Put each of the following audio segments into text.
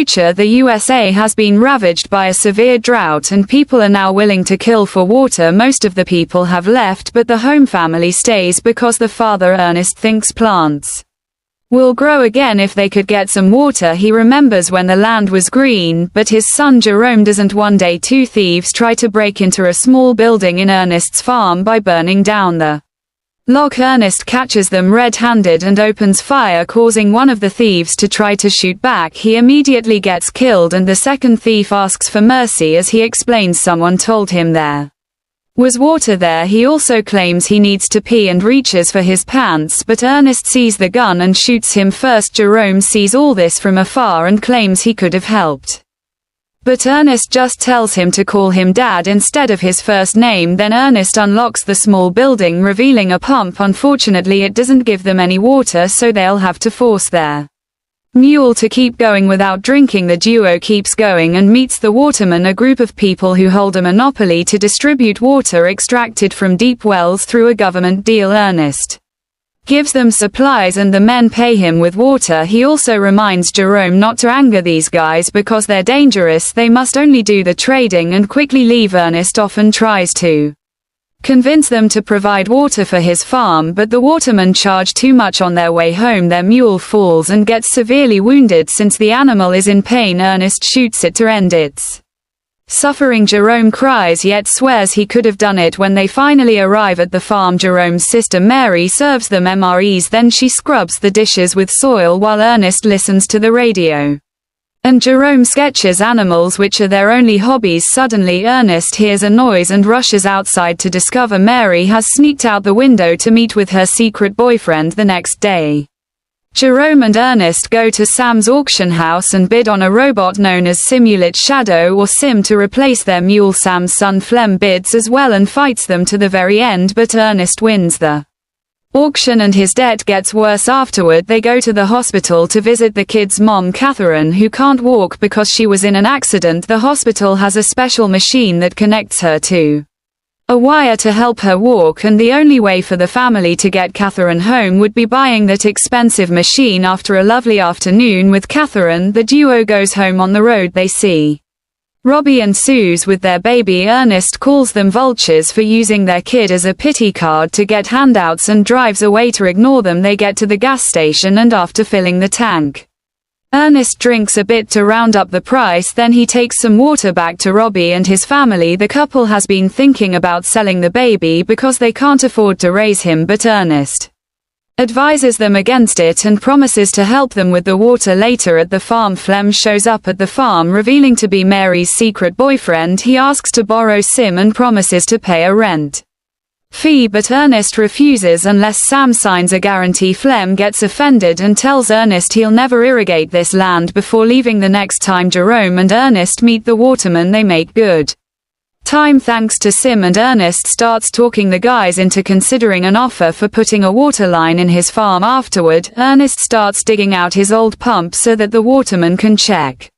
future the USA has been ravaged by a severe drought and people are now willing to kill for water. Most of the people have left, but the Holm family stays because the father Ernest thinks plants will grow again if they could get some water. He remembers when the land was green, but his son Jerome doesn't. One day two thieves try to break into a small building in Ernest's farm by burning down the lock. Ernest catches them red-handed and opens fire, causing one of the thieves to try to shoot back. He immediately gets killed and the second thief asks for mercy as he explains someone told him there was water there. He also claims he needs to pee and reaches for his pants, but Ernest sees the gun and shoots him first. Jerome sees all this from afar and claims he could have helped, but Ernest just tells him to call him Dad instead of his first name. Then Ernest unlocks the small building, revealing a pump. Unfortunately, it doesn't give them any water, so they'll have to force their mule to keep going without drinking. The duo keeps going and meets the watermen, a group of people who hold a monopoly to distribute water extracted from deep wells through a government deal. Ernest gives them supplies and the men pay him with water. He also reminds Jerome not to anger these guys because they're dangerous. They must only do the trading and quickly leave. Ernest often tries to convince them to provide water for his farm, but the watermen charge too much. On their way home, their mule falls and gets severely wounded. Since the animal is in pain, Ernest shoots it to end its suffering. Jerome cries yet swears he could have done it. When they finally arrive at the farm, Jerome's sister Mary serves them MREs, then she scrubs the dishes with soil while Ernest listens to the radio and Jerome sketches animals, which are their only hobbies. Suddenly Ernest hears a noise and rushes outside to discover Mary has sneaked out the window to meet with her secret boyfriend the next day. Jerome and Ernest go to Sam's auction house and bid on a robot known as Simulate Shadow or Sim to replace their mule. Sam's son Flem bids as well and fights them to the very end, but Ernest wins the auction and his debt gets worse afterward. They go to the hospital to visit the kid's mom Catherine, who can't walk because she was in an accident. The hospital has a special machine that connects her to a wire to help her walk, and the only way for the family to get Catherine home would be buying that expensive machine. After a lovely afternoon with Catherine, the duo goes home. On the road they see Robbie and Suze with their baby. Ernest calls them vultures for using their kid as a pity card to get handouts and drives away to ignore them. They get to the gas station and after filling the tank, Ernest drinks a bit to round up the price, then he takes some water back to Robbie and his family. The couple has been thinking about selling the baby because they can't afford to raise him, but Ernest advises them against it and promises to help them with the water later. At the farm, Flem shows up at the farm, revealing to be Mary's secret boyfriend. He asks to borrow Sim and promises to pay a rent fee, but Ernest refuses unless Sam signs a guarantee. Flem gets offended and tells Ernest he'll never irrigate this land before leaving. The next time Jerome and Ernest meet the watermen, they make good time thanks to Sim, and Ernest starts talking the guys into considering an offer for putting a water line in his farm. Afterward, Ernest starts digging out his old pump so that the watermen can check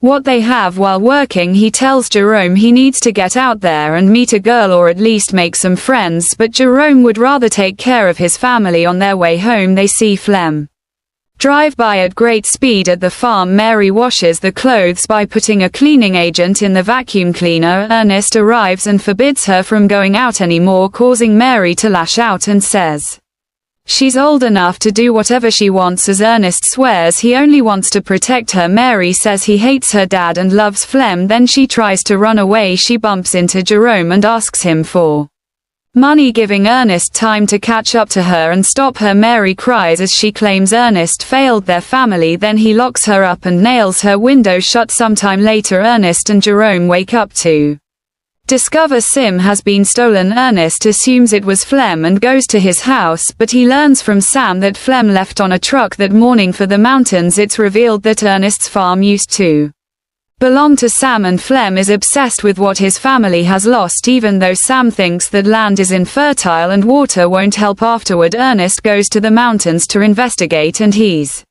what they have while working. He tells Jerome he needs to get out there and meet a girl or at least make some friends, but Jerome would rather take care of his family. On their way home, they see Flem drive by at great speed. At the farm, Mary washes the clothes by putting a cleaning agent in the vacuum cleaner. Ernest arrives and forbids her from going out anymore, causing Mary to lash out and says she's old enough to do whatever she wants. As Ernest swears he only wants to protect her, Mary says he hates her dad and loves Flem. Then she tries to run away. She bumps into Jerome and asks him for money, giving Ernest time to catch up to her and stop her. Mary cries as she claims Ernest failed their family. Then he locks her up and nails her window shut. Sometime later, Ernest and Jerome wake up to discover Sim has been stolen. Ernest assumes it was Flem and goes to his house, but he learns from Sam that Flem left on a truck that morning for the mountains. It's revealed that Ernest's farm used to belong to Sam, and Flem is obsessed with what his family has lost, even though Sam thinks that land is infertile and water won't help. Afterward, Ernest goes to the mountains to investigate and he's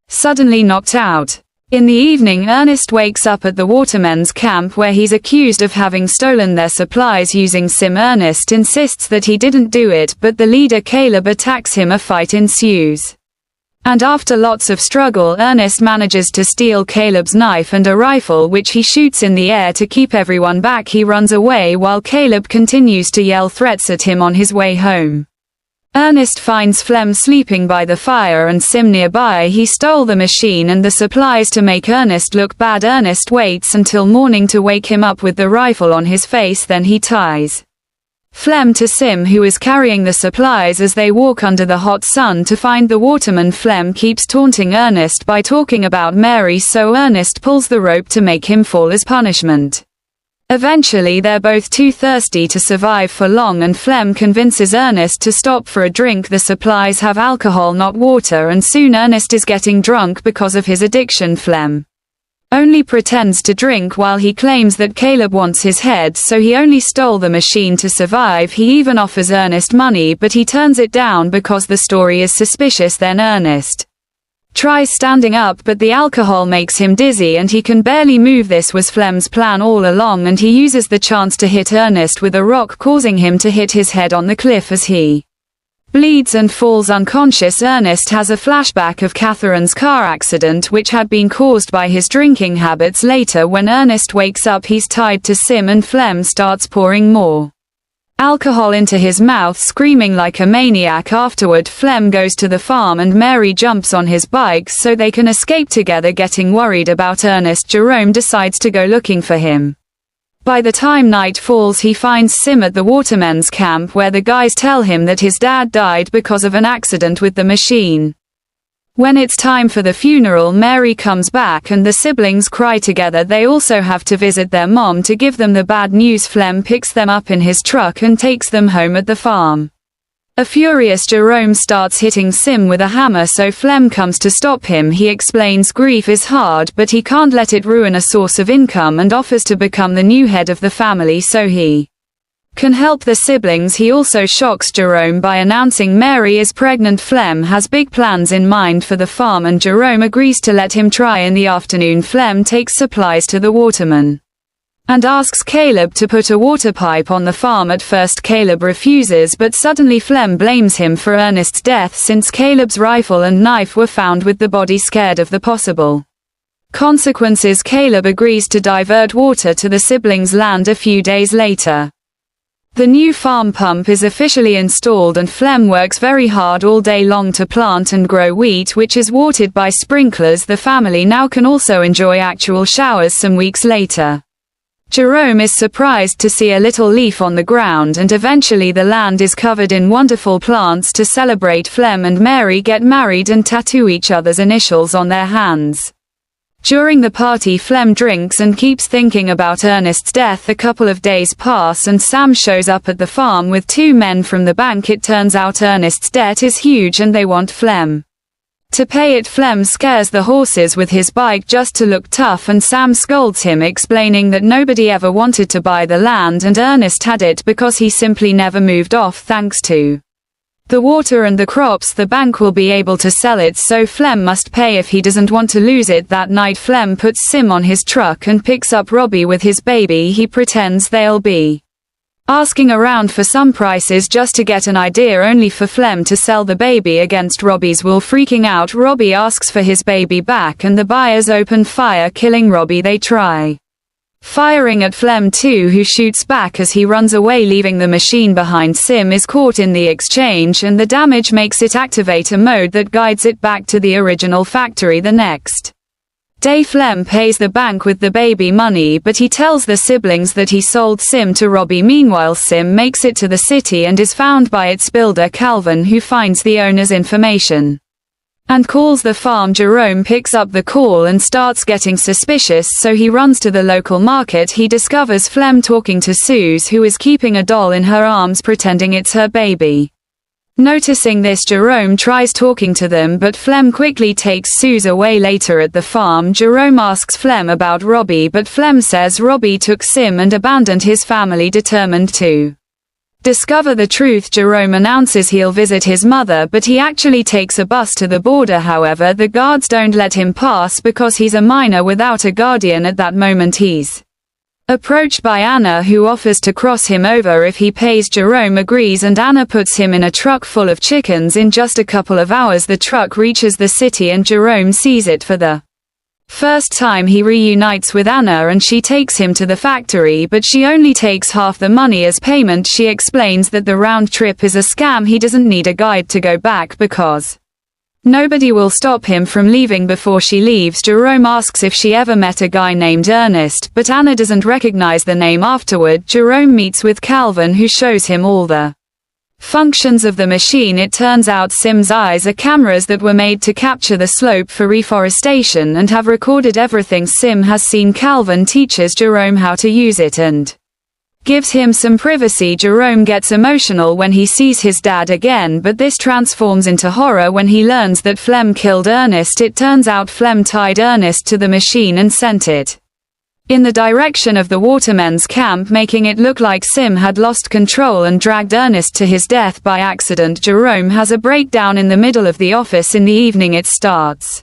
suddenly knocked out. In the evening, Ernest wakes up at the watermen's camp where he's accused of having stolen their supplies using Sim. Ernest insists that he didn't do it, but the leader Caleb attacks him. A fight ensues. And after lots of struggle, Ernest manages to steal Caleb's knife and a rifle, which he shoots in the air to keep everyone back. He runs away while Caleb continues to yell threats at him on his way home. Ernest finds Flem sleeping by the fire and Sim nearby. He stole the machine and the supplies to make Ernest look bad. Ernest waits until morning to wake him up with the rifle on his face, then he ties Flem to Sim, who is carrying the supplies, as they walk under the hot sun to find the waterman. Flem keeps taunting Ernest by talking about Mary, so Ernest pulls the rope to make him fall as punishment. Eventually they're both too thirsty to survive for long and Flem convinces Ernest to stop for a drink. The supplies have alcohol, not water, and soon Ernest is getting drunk because of his addiction. Flem only pretends to drink while he claims that Caleb wants his head, so he only stole the machine to survive. He even offers Ernest money, but he turns it down because the story is suspicious. Then Ernest tries standing up, but the alcohol makes him dizzy and he can barely move. This was Flem's plan all along, and he uses the chance to hit Ernest with a rock, causing him to hit his head on the cliff. As he bleeds and falls unconscious, Ernest has a flashback of Catherine's car accident, which had been caused by his drinking habits. Later, when Ernest wakes up, he's tied to Sim and Flem starts pouring more alcohol into his mouth, screaming like a maniac. Afterward, Flem goes to the farm and Mary jumps on his bike so they can escape together. Getting worried about Ernest, Jerome decides to go looking for him. By the time night falls, he finds Sim at the watermen's camp, where the guys tell him that his dad died because of an accident with the machine. When it's time for the funeral, Mary comes back and the siblings cry together. They also have to visit their mom to give them the bad news. Flem picks them up in his truck and takes them home at the farm. A furious Jerome starts hitting Sim with a hammer, so Flem comes to stop him. He explains grief is hard, but he can't let it ruin a source of income, and offers to become the new head of the family so he can help the siblings. He also shocks Jerome by announcing Mary is pregnant. Flem has big plans in mind for the farm and Jerome agrees to let him try. In the afternoon, Flem takes supplies to the waterman and asks Caleb to put a water pipe on the farm. At first Caleb refuses, but suddenly Flem blames him for Ernest's death, since Caleb's rifle and knife were found with the body. Scared of the possible consequences, Caleb agrees to divert water to the siblings' land. A few days later, the new farm pump is officially installed and Flem works very hard all day long to plant and grow wheat, which is watered by sprinklers. The family now can also enjoy actual showers. Some weeks later, Jerome is surprised to see a little leaf on the ground, and eventually the land is covered in wonderful plants. To celebrate, Flem and Mary get married and tattoo each other's initials on their hands. During the party, Flem drinks and keeps thinking about Ernest's death. A couple of days pass and Sam shows up at the farm with two men from the bank. It turns out Ernest's debt is huge and they want Flem to pay it. Flem scares the horses with his bike just to look tough, and Sam scolds him, explaining that nobody ever wanted to buy the land and Ernest had it because he simply never moved off. Thanks to the water and the crops, the bank will be able to sell it, so Flem must pay if he doesn't want to lose it. That night, Flem puts Sim on his truck and picks up Robbie with his baby. He pretends they'll be asking around for some prices just to get an idea, only for Flem to sell the baby against Robbie's will. Freaking out, Robbie asks for his baby back and the buyers open fire, killing Robbie. They try firing at Flem too, who shoots back as he runs away, leaving the machine behind. Sim is caught in the exchange and the damage makes it activate a mode that guides it back to the original factory. The next day, Flem pays the bank with the baby money, but he tells the siblings that he sold Sim to Robbie. Meanwhile, Sim makes it to the city and is found by its builder Calvin, who finds the owner's information and calls the farm. Jerome picks up the call and starts getting suspicious, so he runs to the local market. He discovers Flem talking to Suze, who is keeping a doll in her arms pretending it's her baby. Noticing this, Jerome tries talking to them, but Flem quickly takes Suze away. Later at the farm, Jerome asks Flem about Robbie, but Flem says Robbie took Sim and abandoned his family. Determined to discover the truth, Jerome announces he'll visit his mother, but he actually takes a bus to the border. However, the guards don't let him pass because he's a minor without a guardian. At that moment, he's Approached by Anna, who offers to cross him over if he pays. Jerome agrees and Anna puts him in a truck full of chickens. In just a couple of hours the truck reaches the city and Jerome sees it for the first time. He reunites with Anna and she takes him to the factory, but she only takes half the money as payment. She explains that the round trip is a scam. He doesn't need a guide to go back because nobody will stop him from leaving. Before she leaves, Jerome asks if she ever met a guy named Ernest, but Anna doesn't recognize the name. Afterward, Jerome meets with Calvin, who shows him all the functions of the machine. It turns out Sim's eyes are cameras that were made to capture the slope for reforestation and have recorded everything Sim has seen. Calvin teaches Jerome how to use it and gives him some privacy. Jerome gets emotional when he sees his dad again, but this transforms into horror when he learns that Flem killed Ernest. It turns out Flem tied Ernest to the machine and sent it in the direction of the watermen's camp, making it look like Sim had lost control and dragged Ernest to his death by accident. Jerome has a breakdown in the middle of the office. In the evening it starts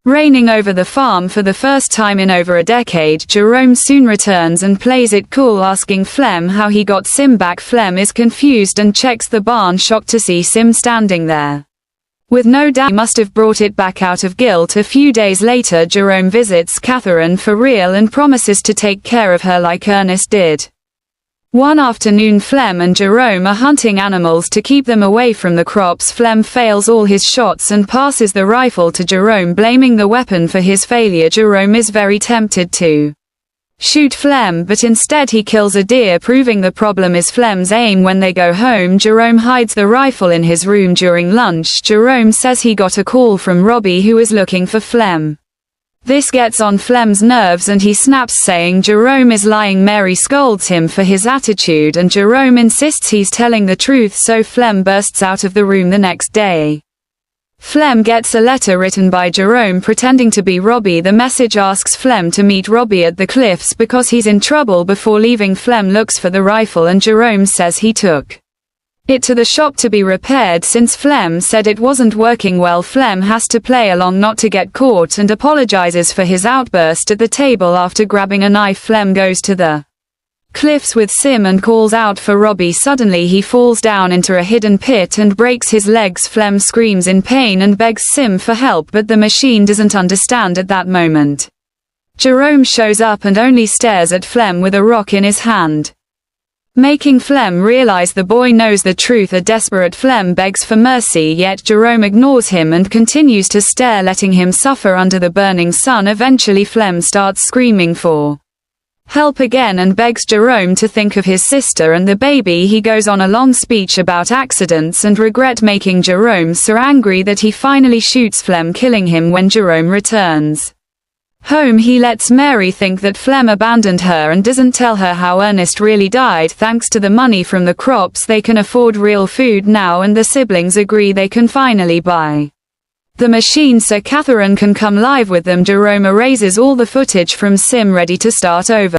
raining over the farm for the first time in over a decade. Jerome soon returns and plays it cool, asking Flem how he got Sim back. Flem is confused and checks the barn, shocked to see Sim standing there with no doubt. He must have brought it back out of guilt. A few days later, Jerome visits Catherine for real and promises to take care of her like Ernest did. One afternoon, Flem and Jerome are hunting animals to keep them away from the crops. Flem fails all his shots and passes the rifle to Jerome, blaming the weapon for his failure. Jerome is very tempted to shoot Flem, but instead he kills a deer, proving the problem is Flem's aim. When they go home, Jerome hides the rifle in his room. During lunch, Jerome says he got a call from Robbie, who is looking for Flem. This gets on Flem's nerves and he snaps, saying Jerome is lying. Mary scolds him for his attitude and Jerome insists he's telling the truth, so Flem bursts out of the room the next day. Flem gets a letter written by Jerome pretending to be Robbie. The message asks Flem to meet Robbie at the cliffs because he's in trouble. Before leaving, Flem looks for the rifle and Jerome says he took it to the shop to be repaired since Flem said it wasn't working well. Flem has to play along not to get caught and apologizes for his outburst at the table. After grabbing a knife, Flem goes to the cliffs with Sim and calls out for Robbie. Suddenly he falls down into a hidden pit and breaks his legs. Flem screams in pain and begs Sim for help, but the machine doesn't understand at that moment. Jerome shows up and only stares at Flem with a rock in his hand, making Flem realize the boy knows the truth. A desperate Flem begs for mercy, yet Jerome ignores him and continues to stare, letting him suffer under the burning sun. Eventually Flem starts screaming for help again and begs Jerome to think of his sister and the baby. He goes on a long speech about accidents and regret, making Jerome so angry that he finally shoots Flem, killing him. When Jerome returns home, he lets Mary think that Flem abandoned her and doesn't tell her how Ernest really died. Thanks to the money from the crops, they can afford real food now, and the siblings agree they can finally buy the machine so Catherine can come live with them. Jerome erases all the footage from Sim, ready to start over.